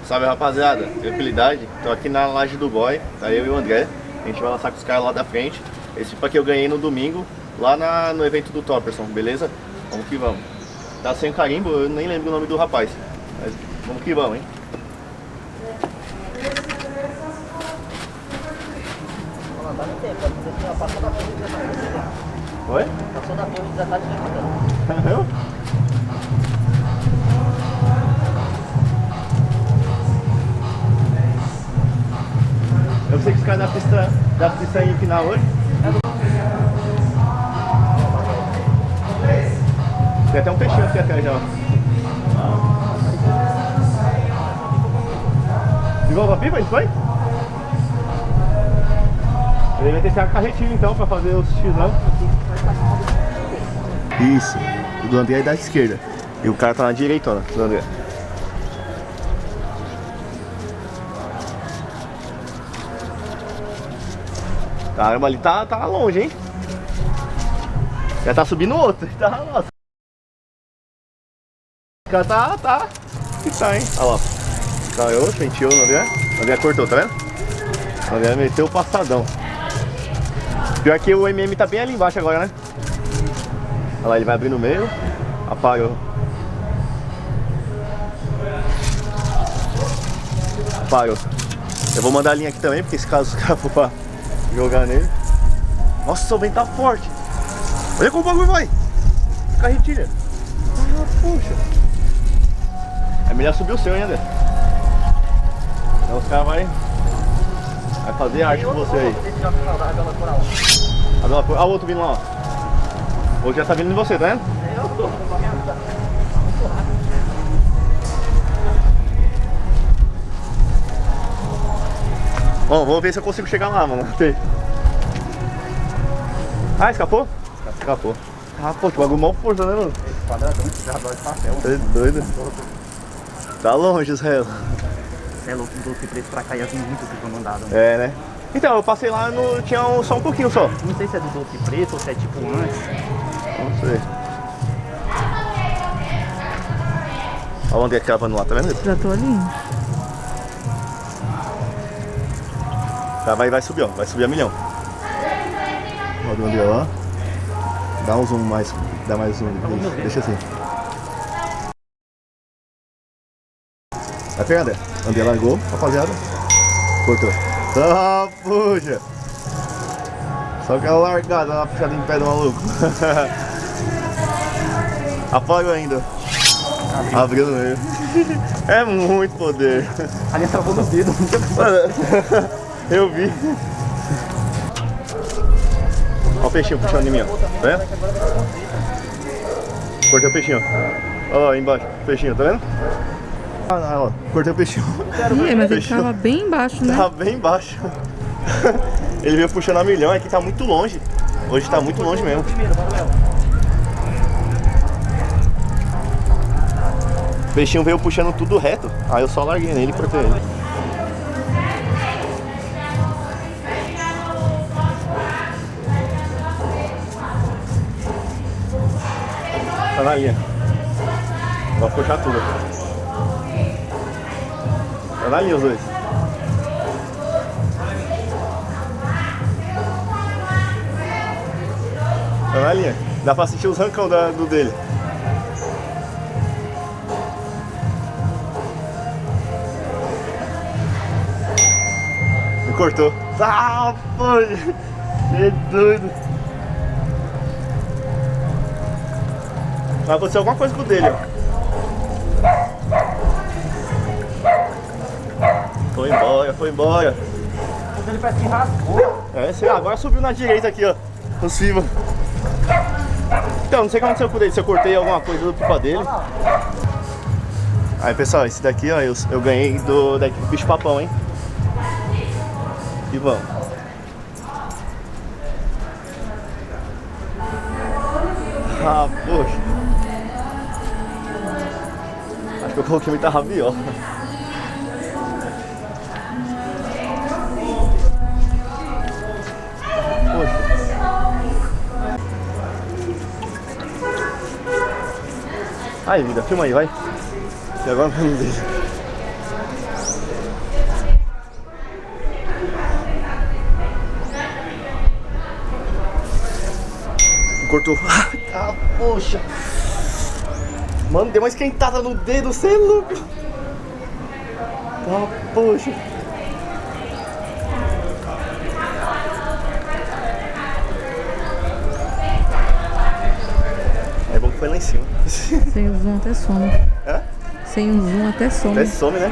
Salve rapaziada, tranquilidade, tô aqui na laje do boy, tá eu e o André, a gente vai lançar com os caras lá da frente. Esse tipo aqui eu ganhei no domingo, lá no evento do Topperson, beleza? Vamos que vamos. Tá sem carimbo, eu nem lembro o nome do rapaz, mas vamos que vamos, hein? Dá no tempo, passou da torre já tá. Oi? Passou da torre já tá levantando. Eu? Eu sei que os caras da pista iam empinar hoje. Tem até um peixinho aqui atrás já. Ligou a pipa? A gente foi? Ele vai ter que ter a carretilha então pra fazer os xizão. Isso, o do André é da esquerda. E o cara tá na direita, ó, do André. Caramba, ali tá longe, hein? Já tá subindo outro. Tá, nossa. O cara tá. E tá, hein? Olha lá. Tá, eu penteou o André. O André cortou, tá vendo? O André meteu o passadão. Pior que o MM tá bem ali embaixo agora, né? Olha lá, ele vai abrir no meio. Apagou. Apagou. Eu vou mandar a linha aqui também, porque se caso os caras for pra jogar nele. Nossa, o vento tá forte. Olha como o bagulho vai. Carretilha. Ah, puxa. É melhor subir o seu ainda. Então os caras vai fazer arte com você aí. Olha o outro vindo lá, ó. O outro já tá vindo em você, tá vendo? Bom, vamos ver se eu consigo chegar lá, mano. Ah, escapou? Escapou. Ah, pô, que bagulho mal força, né, mano? Esse quadradão de jogador de papel. Você é doido. Tá longe, Israel. Você é louco, um doce preto pra cá ia vir muito que foi mandado. Né? É, né? Então, eu passei lá, tinha só um pouquinho só. Não sei se é do doce preto ou se é tipo antes. Não sei. Olha onde é que cavando lá, tá vendo? Já tô ali. Tá, vai subir, ó. Vai subir a milhão. Olha o André lá. Dá um zoom mais. Dá mais zoom. Deixa assim. Vai pegar, André. André largou, rapaziada. Cortou. Ah, puxa. Só aquela largada, uma puxada em pé do maluco. Apagou ainda. Abriu no meio. É muito poder. Ali travou no dedo. Eu vi. Olha o peixinho puxando em mim, ó. Tá vendo? Cortei o peixinho, ó. Olha lá aí embaixo, o peixinho, tá vendo? Ah, ó, cortei o peixinho. Ih, mas ele tava bem embaixo, né? Tava bem embaixo. Ele veio puxando a milhão, é que tá muito longe. Hoje tá muito longe mesmo. O peixinho veio puxando tudo reto. Aí eu só larguei nele e cortei ele. Tá na linha. Vou puxar tudo. Tá na linha os dois. Tá na linha. Dá pra assistir os rancão do dele. Me cortou. Ah, pô! É doido. Vai acontecer alguma coisa com o dele, ó. Foi embora, foi embora. Ele parece que rasgou. É, sei lá, agora subiu na direita aqui, ó. Por cima. Então, não sei o que aconteceu com ele, se eu cortei alguma coisa do pipa dele. Aí, pessoal, esse daqui, ó, eu ganhei do bicho papão, hein. E vamos. Ah, poxa. Acho que eu coloquei muita rabiola. Poxa. Aí, vida, filma aí, vai. E agora vamos ver. Cortou. Ah, poxa. Mano, deu uma esquentada no dedo, você é louco. Ah, poxa. É bom que foi lá em cima. Sem o zoom até some. Hã? Sem o zoom até some. Até some, né?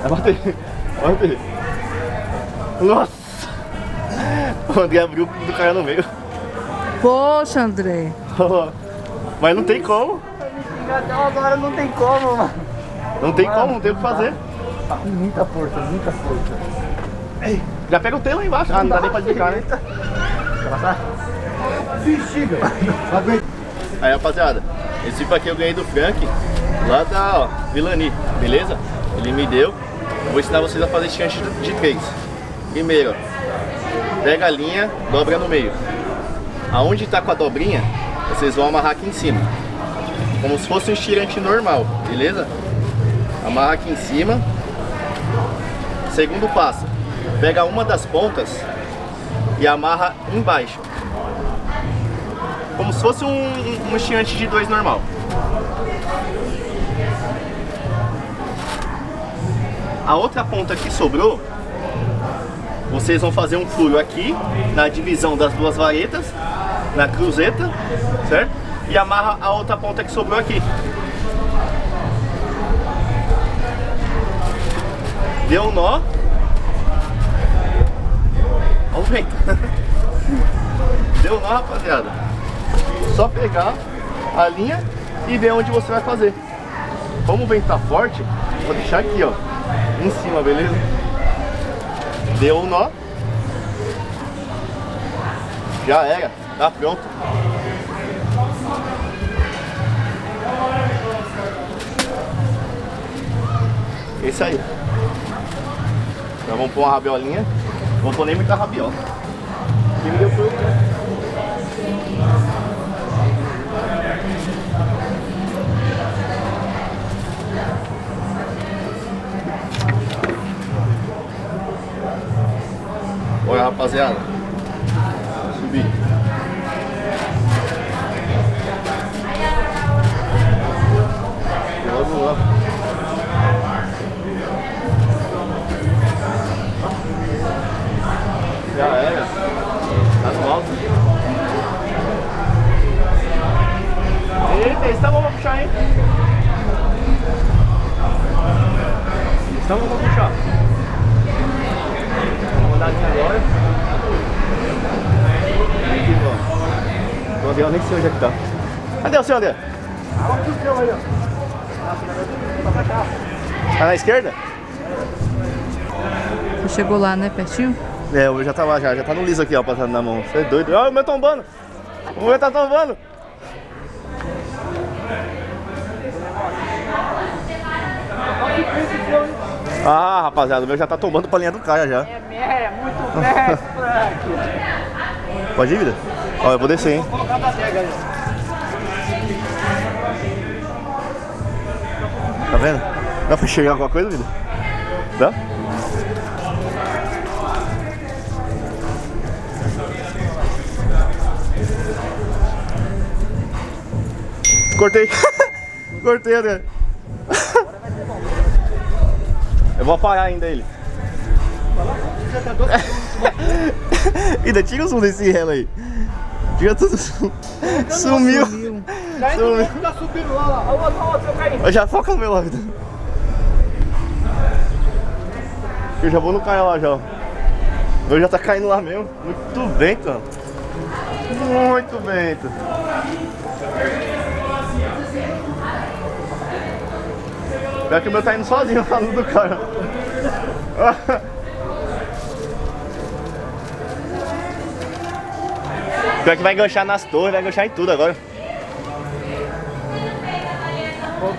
Vai bater. Vai bater. Nossa! O André abriu do cara no meio. Poxa, André. Mas não tem como. Até agora não tem como, mano. Não tem como, não tem o que fazer. Muita força, muita força. Ei, já pega o telo aí embaixo. Ah, não dá nem pra desligar, né? Quer passar? Bexiga. Aí, rapaziada, esse tipo aqui eu ganhei do Frank, lá da Vilani, beleza? Ele me deu. Eu vou ensinar vocês a fazer esse chanche de 3. Primeiro, ó, pega a linha, dobra no meio. Aonde tá com a dobrinha, vocês vão amarrar aqui em cima. Como se fosse um estirante normal, beleza? Amarra aqui em cima. Segundo passo, pega uma das pontas e amarra embaixo. Como se fosse um estirante de 2 normal. A outra ponta que sobrou, vocês vão fazer um furo aqui na divisão das duas varetas, na cruzeta, certo? E amarra a outra ponta que sobrou aqui. Deu um nó. Olha o vento. Deu um nó, rapaziada. Só pegar a linha e ver onde você vai fazer. Como o vento tá forte, vou deixar aqui, ó, em cima, beleza? Deu um nó. Já era, tá pronto. Esse aí. Então vamos pôr uma rabiolinha. Não vou pôr nem muita rabiola. Quem me deu foi o Frank. Olha, rapaziada. Subir. Vamos lá. Já era. As voltas. Eita, esse tá bom pra puxar, hein? Esse tá bom pra puxar. Vamos mandar aqui agora. Aqui, ó. O André, eu nem sei onde é que tá. Cadê o seu André? Olha o seu aí, ó. Tá na esquerda? Você chegou lá, né? Pertinho? É, o meu já tá lá, já tá no liso aqui, ó, passando na mão. Você é doido. Olha o meu tombando! O meu tá tombando! Ah, rapaziada, o meu já tá tombando pra linha do cara já. É muito perto, Frank. Pode ir, vida? Ó, eu vou descer, hein? Vou colocar da adega aí. Tá vendo? Dá pra enxergar alguma coisa, vida? Dá? Cortei. Cortei, André. Eu vou apagar ainda ele. Ainda tira o zoom desse relo aí. Tira tudo. Sumiu. Sumiu. Tá subindo lá. Olha o seu carinho. Eu já foca no meu lado. Eu já vou no cara lá já. O meu já tá caindo lá mesmo. Muito vento, mano. Muito vento. Pior que o meu tá indo sozinho lá no do cara. Pior que vai enganchar nas torres, vai enganchar em tudo agora.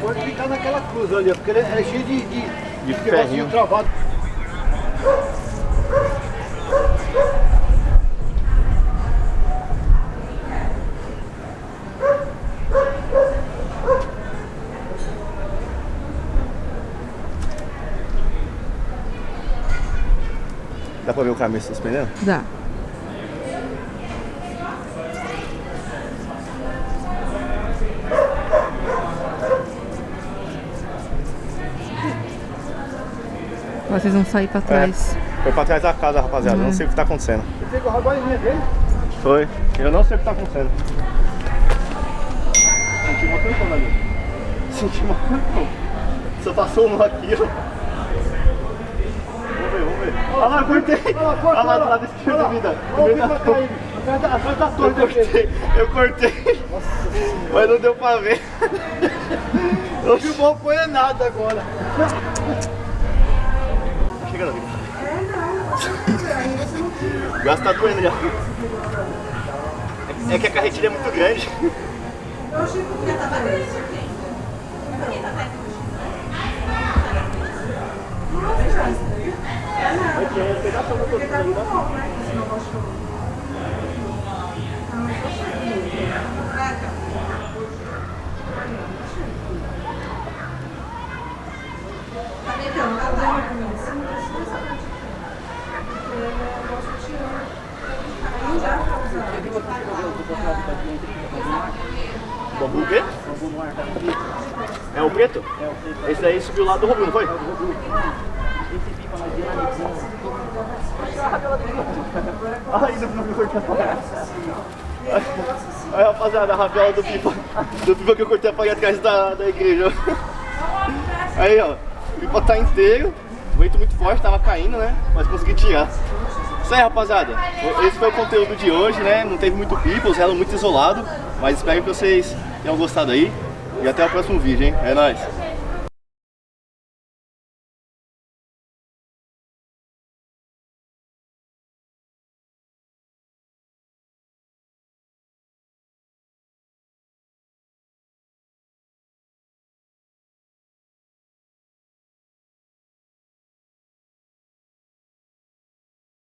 Pode ficar naquela cruz ali, porque ele é cheio de ferrinho travado. pra ver o caminho se suspendendo? Dá. Agora vocês vão sair pra trás. Foi pra trás da casa, rapaziada. Eu não sei o que tá acontecendo. Você pegou a bolinha dele? Foi. Eu não sei o que tá acontecendo. Senti uma tampona ali. Senti uma tampona. Só passou um aqui, ó. Vamos ver. Olha lá, eu cortei. Olha lá do lado esquerdo da vida. Atrás da torre. Eu cortei. Mas não deu pra ver. O filmou foi nada agora. Chegando ali. O braço tá doendo já. É que a carretilha é muito grande. Bambu o quê? É o preto? Esse daí subiu lá do Rubinho, não foi? Ai, não me cortei a palha. Aí, rapaziada, a rabiola do pipa que eu cortei a palha atrás da igreja. Aí, ó, o pipa tá inteiro, o vento muito forte, tava caindo, né? Mas consegui tirar. Isso aí, rapaziada, esse foi o conteúdo de hoje, né? Não teve muito pipa, os elo muito isolado, mas espero que vocês tenham gostado aí. E até o próximo vídeo, hein? É nóis!